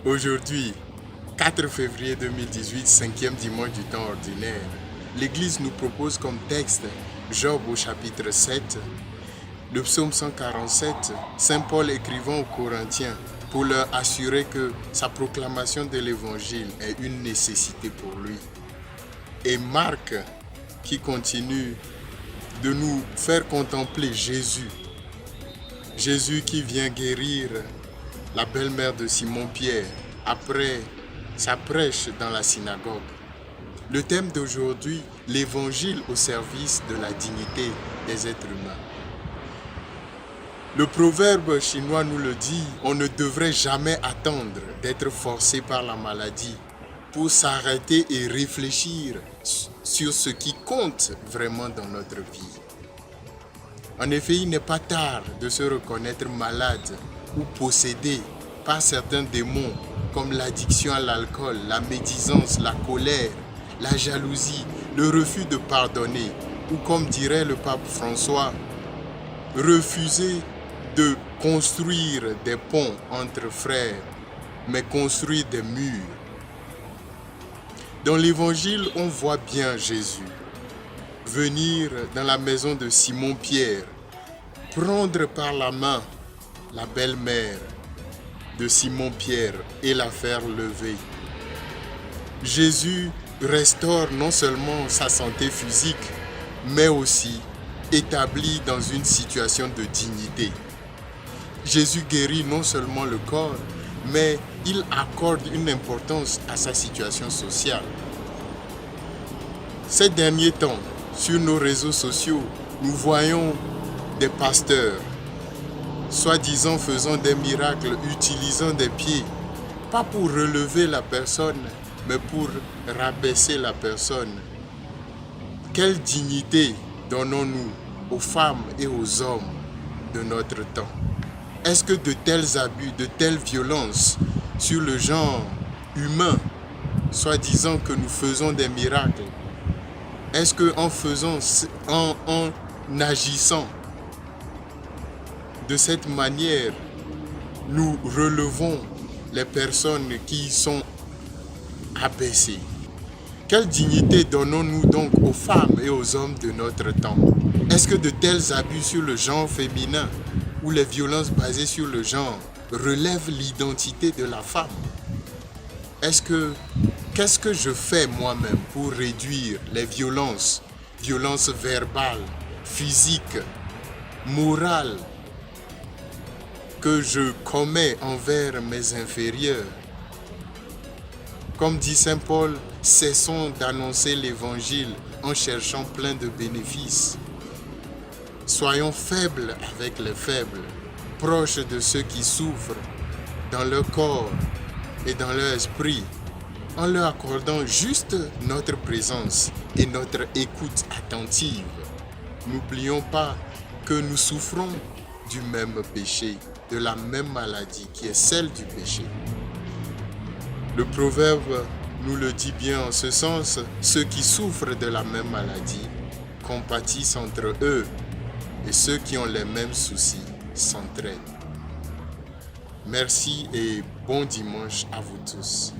Aujourd'hui, 4 février 2018, cinquième dimanche du temps ordinaire, l'Église nous propose comme texte Job au chapitre 7, le psaume 147, Saint Paul écrivant aux Corinthiens pour leur assurer que sa proclamation de l'Évangile est une nécessité pour lui. Et Marc qui continue de nous faire contempler Jésus. Jésus qui vient guérir la belle-mère de Simon-Pierre après sa prêche dans la synagogue. Le thème d'aujourd'hui, l'évangile au service de la dignité des êtres humains. Le proverbe chinois nous le dit, on ne devrait jamais attendre d'être forcé par la maladie pour s'arrêter et réfléchir sur ce qui compte vraiment dans notre vie. En effet, il n'est pas tard de se reconnaître malade ou possédé par certains démons comme l'addiction à l'alcool, la médisance, la colère, la jalousie, le refus de pardonner ou comme dirait le pape François, refuser de construire des ponts entre frères, mais construire des murs. Dans l'évangile, on voit bien Jésus venir dans la maison de Simon-Pierre, prendre par la main la belle-mère de Simon-Pierre et la faire lever. Jésus restaure non seulement sa santé physique, mais aussi établit dans une situation de dignité. Jésus guérit non seulement le corps, mais il accorde une importance à sa situation sociale. Ces derniers temps, sur nos réseaux sociaux, nous voyons des pasteurs, soi-disant faisant des miracles, utilisant des pieds, pas pour relever la personne, mais pour rabaisser la personne. Quelle dignité donnons-nous aux femmes et aux hommes de notre temps? Est-ce que de tels abus, de telles violences sur le genre humain, soi-disant que nous faisons des miracles, est-ce qu'en agissant de cette manière, nous relevons les personnes qui sont abaissées? Quelle dignité donnons-nous donc aux femmes et aux hommes de notre temps? Est-ce que de tels abus sur le genre féminin ou les violences basées sur le genre relèvent l'identité de la femme? Qu'est-ce que je fais moi-même pour réduire les violences verbales, physiques, morales que je commets envers mes inférieurs? Comme dit Saint Paul, cessons d'annoncer l'évangile en cherchant plein de bénéfices. Soyons faibles avec les faibles, proches de ceux qui souffrent dans leur corps et dans leur esprit, en leur accordant juste notre présence et notre écoute attentive. N'oublions pas que nous souffrons du même péché, de la même maladie qui est celle du péché. Le proverbe nous le dit bien en ce sens, ceux qui souffrent de la même maladie compatissent entre eux et ceux qui ont les mêmes soucis s'entraident. Merci et bon dimanche à vous tous.